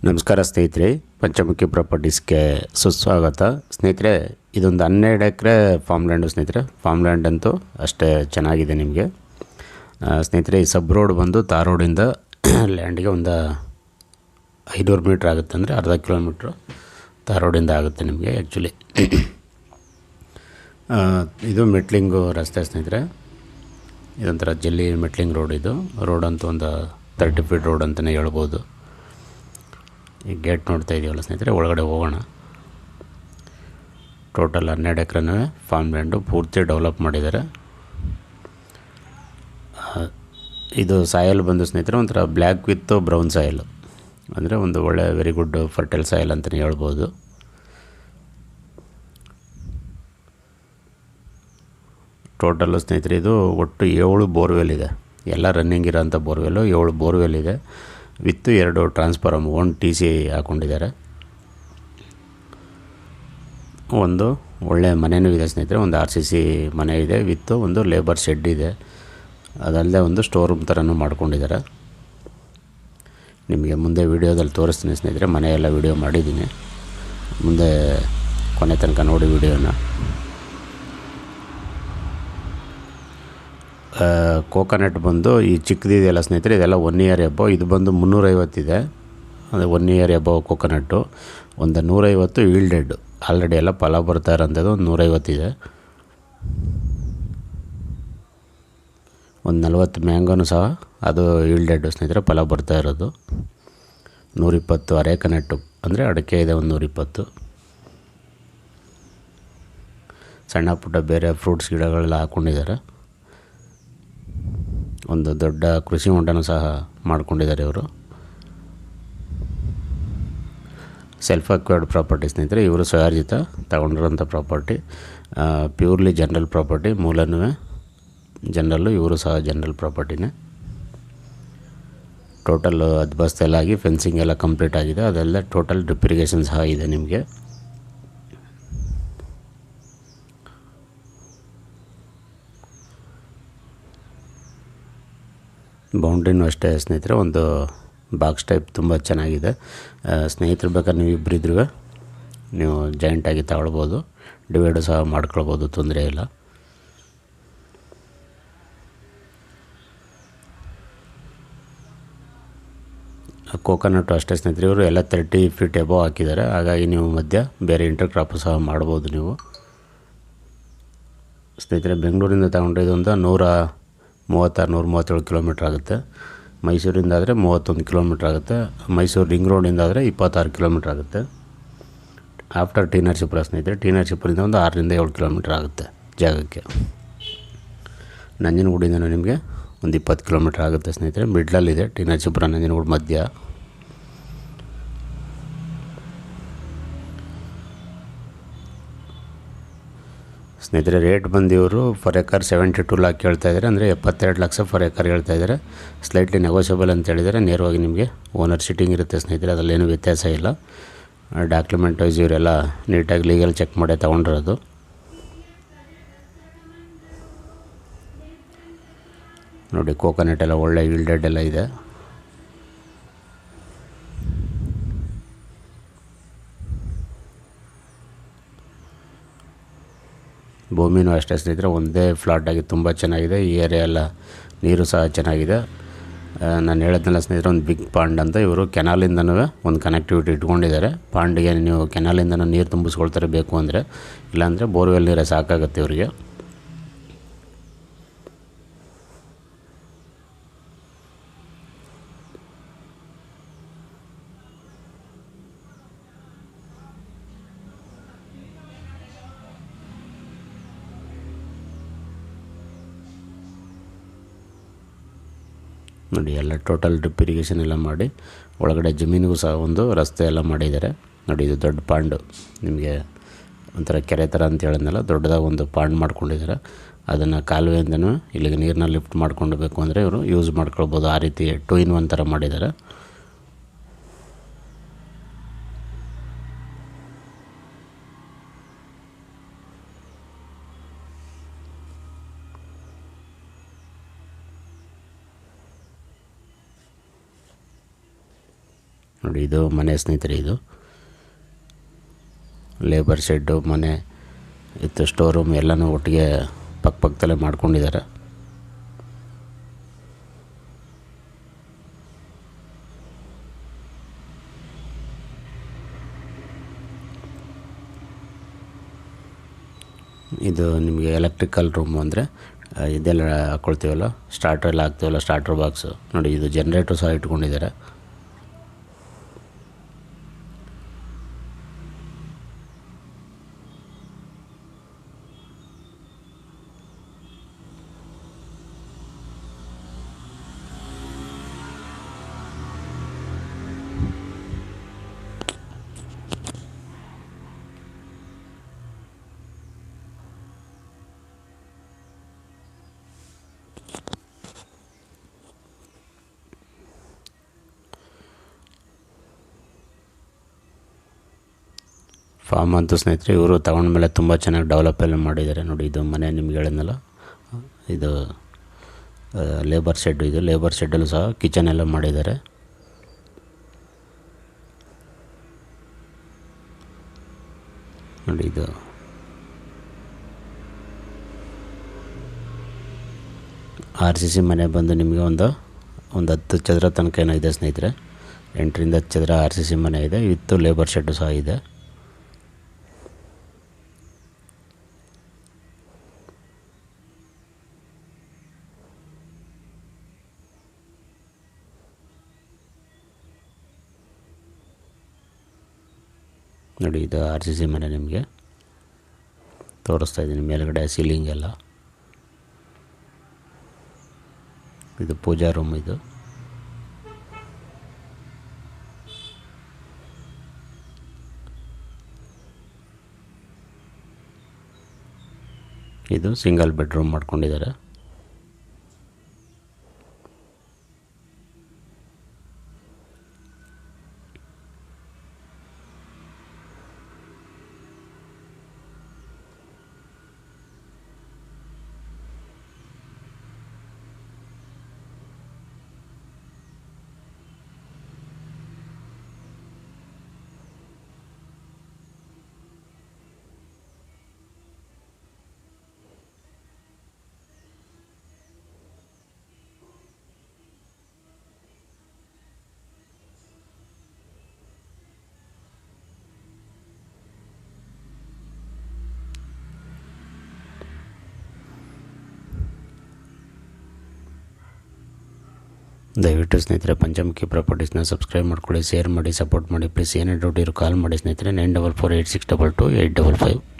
ನಮಸ್ಕಾರ ಸ್ನೇಹಿತರೆ, ಪಂಚಮುಖಿ ಪ್ರಾಪರ್ಟೀಸ್ಗೆ ಸುಸ್ವಾಗತ. ಸ್ನೇಹಿತರೆ, ಇದೊಂದು 12 ಎಕರೆ ಫಾರ್ಮ್ ಲ್ಯಾಂಡು ಸ್ನೇಹಿತರೆ. ಫಾರ್ಮ್ ಲ್ಯಾಂಡ್ ಅಂತೂ ಅಷ್ಟೇ ಚೆನ್ನಾಗಿದೆ ನಿಮಗೆ. ಸ್ನೇಹಿತರೆ, ಈ ಸಬ್ ರೋಡ್ ಬಂದು ತಾರ್ ರೋಡಿಂದ ಲ್ಯಾಂಡಿಗೆ ಒಂದು 500 ಮೀಟ್ರ್ ಆಗುತ್ತೆ, ಅಂದರೆ ಅರ್ಧ ಕಿಲೋಮೀಟ್ರು ತಾರ್ ರೋಡಿಂದ ಆಗುತ್ತೆ ನಿಮಗೆ. ಆ್ಯಕ್ಚುಲಿ ಇದು ಮೆಟ್ಲಿಂಗು ರಸ್ತೆ ಸ್ನೇಹಿತರೆ. ಇದೊಂಥರ ಜಲ್ಲಿ ಮೆಟ್ಲಿಂಗ್ ರೋಡ್. ಇದು ರೋಡ್ ಅಂತೂ ಒಂದು 30 ಫೀಟ್ ರೋಡ್ ಅಂತಲೇ ಹೇಳ್ಬೋದು. ಈ ಗೇಟ್ ನೋಡ್ತಾ ಇದೀವಲ್ಲ ಸ್ನೇಹಿತರೆ, ಒಳಗಡೆ ಹೋಗೋಣ. ಟೋಟಲ್ 12 ಎಕರೆನೇ ಫಾರ್ಮ್ ಲ್ಯಾಂಡು ಪೂರ್ತಿ ಡೆವಲಪ್ ಮಾಡಿದ್ದಾರೆ. ಇದು ಸಾಯಲ್ ಬಂದು ಸ್ನೇಹಿತರೆ ಒಂಥರ ಬ್ಲ್ಯಾಕ್ ವಿತ್ ಬ್ರೌನ್ ಸಾಯಲ್, ಅಂದರೆ ಒಂದು ಒಳ್ಳೆ ವೆರಿ ಗುಡ್ ಫರ್ಟೈಲ್ ಸಾಯಲ್ ಅಂತಲೇ ಹೇಳ್ಬೋದು. ಟೋಟಲ್ಲು ಸ್ನೇಹಿತರೆ ಇದು ಒಟ್ಟು 7 ಬೋರ್ವೆಲ್ ಇದೆ. ಎಲ್ಲ ರನ್ನಿಂಗ್ ಇರೋಂಥ ಬೋರ್ವೆಲ್ಲು 7 ಬೋರ್ವೆಲ್ ಇದೆ. ವಿತ್ತು 2 ಟ್ರಾನ್ಸ್ಫಾರಮ್, 1 TC ಹಾಕ್ಕೊಂಡಿದ್ದಾರೆ. ಒಂದು ಒಳ್ಳೆಯ ಮನೆಯೂ ಇದೆ ಸ್ನೇಹಿತರೆ, ಒಂದು RCC ಮನೆ ಇದೆ, ವಿತ್ತು ಒಂದು ಲೇಬರ್ ಶೆಡ್ ಇದೆ. ಅದಲ್ಲದೆ ಒಂದು ಸ್ಟೋರ್ ರೂಮ್ ಥರನೂ ಮಾಡ್ಕೊಂಡಿದ್ದಾರೆ. ನಿಮಗೆ ಮುಂದೆ ವೀಡಿಯೋದಲ್ಲಿ ತೋರಿಸ್ತೀನಿ ಸ್ನೇಹಿತರೆ. ಮನೆಯೆಲ್ಲ ವೀಡಿಯೋ ಮಾಡಿದ್ದೀನಿ, ಮುಂದೆ ಕೊನೆ ತನಕ ನೋಡಿ ವೀಡಿಯೋನ. ಕೋಕೋನಟ್ ಬಂದು ಈ ಚಿಕ್ಕದಿದೆಯಲ್ಲ ಸ್ನೇಹಿತರೆ, ಇದೆಲ್ಲ 1 ಇಯರ್ ಎಬ್ಬೋ. ಇದು ಬಂದು 350 ಇದೆ, ಅಂದರೆ 1 ಇಯರ್ ಎಬ್ಬೋ ಕೋಕೋನಟ್ಟು. ಒಂದು 150 ಈಲ್ಡೆಡ್, ಆಲ್ರೆಡಿ ಎಲ್ಲ ಫಲ ಬರ್ತಾ ಇರೋಂಥದ್ದು ಒಂದು 150 ಇದೆ. ಒಂದು 40 ಮ್ಯಾಂಗೋನು ಸಹ ಅದು ಈಲ್ಡೆಡ್ ಸ್ನೇಹಿತರೆ, ಫಲ ಬರ್ತಾ ಇರೋದು. 120 ಅರೇಕನಟ್ಟು, ಅಂದರೆ ಅಡಿಕೆ ಇದೆ ಒಂದು 120. ಸಣ್ಣ ಪುಟ್ಟ ಬೇರೆ ಫ್ರೂಟ್ಸ್ ಗಿಡಗಳೆಲ್ಲ ಹಾಕ್ಕೊಂಡಿದ್ದಾರೆ. ಒಂದು ದೊಡ್ಡ ಕೃಷಿ ಹೊಂಡನೂ ಸಹ ಮಾಡ್ಕೊಂಡಿದ್ದಾರೆ ಇವರು. ಸೆಲ್ಫ್ ಅಕ್ವೈರ್ಡ್ ಪ್ರಾಪರ್ಟಿ ಸ್ನೇಹಿತರೆ, ಇವರು ಸ್ವಯಾರ್ಜಿತ ತಗೊಂಡಿರೋಂಥ ಪ್ರಾಪರ್ಟಿ. ಪ್ಯೂರ್ಲಿ ಜನರಲ್ ಪ್ರಾಪರ್ಟಿ, ಮೂಲನೂ ಜನರಲ್ಲು, ಇವರು ಸಹ ಜನರಲ್ ಪ್ರಾಪರ್ಟಿನೇ. ಟೋಟಲ್ ಅದ್ಬಸ್ತೆಲ್ಲಾಗಿ ಫೆನ್ಸಿಂಗ್ ಎಲ್ಲ ಕಂಪ್ಲೀಟ್ ಆಗಿದೆ. ಅದೆಲ್ಲ ಟೋಟಲ್ ಡ್ರಿಪ್ ಇರಿಗೇಷನ್ ಸಹ ಇದೆ ನಿಮಗೆ. ಬೌಂಡ್ರಿನೂ ಅಷ್ಟೇ ಸ್ನೇಹಿತರೆ, ಒಂದು ಬಾಕ್ಸ್ ಟೈಪ್ ತುಂಬ ಚೆನ್ನಾಗಿದೆ. ಸ್ನೇಹಿತರು ಬೇಕಾದ್ರೆ ನೀವು ಇಬ್ಬರಿದ್ರೂ ನೀವು ಜಾಯಿಂಟಾಗಿ ತಗೊಳ್ಬೋದು, ಡಿವೈಡು ಸಹ ಮಾಡ್ಕೊಳ್ಬೋದು, ತೊಂದರೆ ಇಲ್ಲ. ಕೋಕೋನಟ್ಟು ಅಷ್ಟೇ ಸ್ನೇಹಿತರೆ, ಇವರು ಎಲ್ಲ 30 ಫೀಟ್ ಎಬೋ ಹಾಕಿದ್ದಾರೆ. ಹಾಗಾಗಿ ನೀವು ಮಧ್ಯ ಬೇರೆ ಇಂಟರ್ ಕ್ರಾಪು ಸಹ ಮಾಡ್ಬೋದು ನೀವು. ಸ್ನೇಹಿತರೆ, ಬೆಂಗಳೂರಿಂದ ತಗೊಂಡಿದ್ದು ಒಂದು 136-137 ಕಿಲೋಮೀಟ್ರ್ ಆಗುತ್ತೆ. ಮೈಸೂರಿಂದ ಆದರೆ 31 ಕಿಲೋಮೀಟ್ರ್ ಆಗುತ್ತೆ. ಮೈಸೂರು ರಿಂಗ್ ರೋಡಿಂದ ಆದರೆ 26 ಕಿಲೋಮೀಟ್ರ್ ಆಗುತ್ತೆ. ಆಫ್ಟರ್ ಟಿ ನರಸೀಪುರ ಸ್ನೇಹಿತರೆ, ಟಿ ನರಸೀಪುರದಿಂದ ಒಂದು 6-7 ಕಿಲೋಮೀಟ್ರ್ ಆಗುತ್ತೆ ಜಾಗಕ್ಕೆ. ನಂಜನಗೂಡಿಂದ ನಿಮಗೆ ಒಂದು 20 ಕಿಲೋಮೀಟ್ರ್ ಆಗುತ್ತೆ ಸ್ನೇಹಿತರೆ. ಮಿಡ್ಲಲ್ಲಿದೆ ಟಿ ನರಸೀಪುರ ನಂಜನಗೂಡು ಮಧ್ಯ. ಸ್ನೇಹಿತರೆ, ರೇಟ್ ಬಂದು ಇವರು ಫರ್ ಎಕರ್ 72 ಲಾಕ್ ಹೇಳ್ತಾಯಿದ್ದಾರೆ, ಅಂದರೆ 72 ಲಕ್ಷ ಫರ್ ಎಕರ್ ಹೇಳ್ತಾಯಿದ್ದಾರೆ. ಸ್ಲೈಟ್ಲಿ ನೆಗೋಷಿಯಬಲ್ ಅಂತ ಹೇಳಿದರೆ, ನೇರವಾಗಿ ನಿಮಗೆ ಓನರ್ ಸಿಟ್ಟಿಂಗ್ ಇರುತ್ತೆ ಸ್ನೇಹಿತರೆ, ಅದರಲ್ಲೇನು ವ್ಯತ್ಯಾಸ ಇಲ್ಲ. ಡಾಕ್ಯುಮೆಂಟ್ ವೈಸ್ ಇವರೆಲ್ಲ ನೀಟಾಗಿ ಲೀಗಲ್ ಚೆಕ್ ಮಾಡೇ ತೊಗೊಂಡಿರೋದು. ನೋಡಿ, ಕೋಕೋನಟ್ ಎಲ್ಲ ಒಳ್ಳೆ ಈಲ್ಡೆಡ್ ಎಲ್ಲ ಇದೆ. ಭೂಮಿನೂ ಅಷ್ಟೇ ಸ್ನೇಹಿತರೆ, ಒಂದೇ ಫ್ಲಾಟಾಗಿ ತುಂಬ ಚೆನ್ನಾಗಿದೆ. ಈ ಏರಿಯಾ ಎಲ್ಲ ನೀರು ಸಹ ಚೆನ್ನಾಗಿದೆ. ನಾನು ಹೇಳಿದ್ನಲ್ಲ ಸ್ನೇಹಿತರೆ, ಒಂದು ಬಿಗ್ ಪಾಂಡ್ ಅಂತ. ಇವರು ಕೆನಾಲಿಂದನೂ ಒಂದು ಕನೆಕ್ಟಿವಿಟಿ ಇಟ್ಕೊಂಡಿದ್ದಾರೆ. ಪಾಂಡಿಗೆ ನೀವು ಕೆನಾಲಿಂದನೂ ನೀರು ತುಂಬಿಸ್ಕೊಳ್ತಾರೆ ಬೇಕು ಅಂದರೆ, ಇಲ್ಲಾಂದರೆ ಬೋರ್ವೆಲ್ ನೀರೇ ಸಾಕಾಗುತ್ತೆ ಇವರಿಗೆ. ನೋಡಿ, ಎಲ್ಲ ಟೋಟಲ್ ಡ್ರಿಪ್ ಇರಿಗೇಷನ್ ಎಲ್ಲ ಮಾಡಿ, ಒಳಗಡೆ ಜಮೀನಿಗೂ ಸಹ ಒಂದು ರಸ್ತೆ ಎಲ್ಲ ಮಾಡಿದ್ದಾರೆ. ನೋಡಿ, ಇದು ದೊಡ್ಡ ಪಾಂಡು, ನಿಮಗೆ ಒಂಥರ ಕೆರೆ ಥರ ಅಂತ ಹೇಳಿದ್ನಲ್ಲ, ದೊಡ್ಡದಾಗಿ ಒಂದು ಪಾಂಡ್ ಮಾಡ್ಕೊಂಡಿದ್ದಾರೆ. ಅದನ್ನು ಕಾಲುವೆಯಿಂದನೂ ಇಲ್ಲಿಗೆ ನೀರನ್ನ ಲಿಫ್ಟ್ ಮಾಡ್ಕೊಂಡು ಬೇಕು ಅಂದರೆ ಇವರು ಯೂಸ್ ಮಾಡ್ಕೊಳ್ಬೋದು. ಆ ರೀತಿ 2 in 1 ಥರ ಮಾಡಿದ್ದಾರೆ. ನೋಡಿ ಇದು ಮನೆ ಸ್ನೇಹಿತರೆ, ಇದು ಲೇಬರ್ ಶೆಡ್ಡು, ಮನೆ ಇತ್ತು, ಸ್ಟೋರ್ ರೂಮ್ ಎಲ್ಲನೂ ಒಟ್ಟಿಗೆ ಪಕ್ಕದಲ್ಲೇ ಮಾಡ್ಕೊಂಡಿದ್ದಾರೆ. ಇದು ನಿಮಗೆ ಎಲೆಕ್ಟ್ರಿಕಲ್ ರೂಮು ಅಂದರೆ ಇದೆಲ್ಲ ಹಾಕ್ಕೊಳ್ತೀವಲ್ಲ, ಸ್ಟಾರ್ಟರ್ ಎಲ್ಲ ಹಾಕ್ತೀವಲ್ಲ, ಸ್ಟಾರ್ಟರ್ ಬಾಕ್ಸು. ನೋಡಿ ಇದು ಜನ್ರೇಟ್ರು ಸಹ ಇಟ್ಕೊಂಡಿದ್ದಾರೆ. ಫಾರ್ಮ್ ಅಂತೂ ಸ್ನೇಹಿತರೆ ಇವರು ತಗೊಂಡ್ಮೇಲೆ ತುಂಬ ಚೆನ್ನಾಗಿ ಡೆವಲಪ್ ಎಲ್ಲ ಮಾಡಿದ್ದಾರೆ. ನೋಡಿ ಇದು ಮನೆ ನಿಮ್ಗೆ ಹೇಳಿದ್ನಲ್ಲ, ಇದು ಲೇಬರ್ ಶೆಡ್. ಇದು ಲೇಬರ್ ಶೆಡ್ಡಲ್ಲೂ ಸಹ ಕಿಚನ್ ಎಲ್ಲ ಮಾಡಿದ್ದಾರೆ. ನೋಡಿ ಇದು RCC ಮನೆ ಬಂದು ನಿಮಗೆ ಒಂದು 10 ಚದರ ತನಕ ಏನೋ ಇದೆ ಸ್ನೇಹಿತರೆ. 8 ರಿಂದ 10 ಚದರ RCC ಮನೆ ಇದೆ, ಇತ್ತು ಲೇಬರ್ ಶೆಡ್ಡು ಸಹ ಇದೆ. ನೋಡಿ ಇದು RCC ಮನೆ ನಿಮಗೆ ತೋರಿಸ್ತಾ ಇದ್ದೀನಿ. ಮೇಲ್ಗಡೆ ಸೀಲಿಂಗ್ ಎಲ್ಲ. ಇದು ಪೂಜಾ ರೂಮ್. ಇದು ಇದು ಸಿಂಗಲ್ ಬೆಡ್ರೂಮ್ ಮಾಡ್ಕೊಂಡಿದ್ದಾರೆ. ದಯವಿಟ್ಟು ಸ್ನೇಹಿತರೆ ಪಂಚಮುಖಿ ಪ್ರಾಪರ್ಟೀಸ್ನ ಸಬ್ಸ್ಕ್ರೈಬ್ ಮಾಡ್ಕೊಳ್ಳಿ, ಶೇರ್ ಮಾಡಿ, ಸಪೋರ್ಟ್ ಮಾಡಿ ಪ್ಲೀಸ್. ಏನೇ ಡೌಟ್ ಇರೋ ಕಾಲ್ ಮಾಡಿ ಸ್ನೇಹಿತರೆ. 9448622855.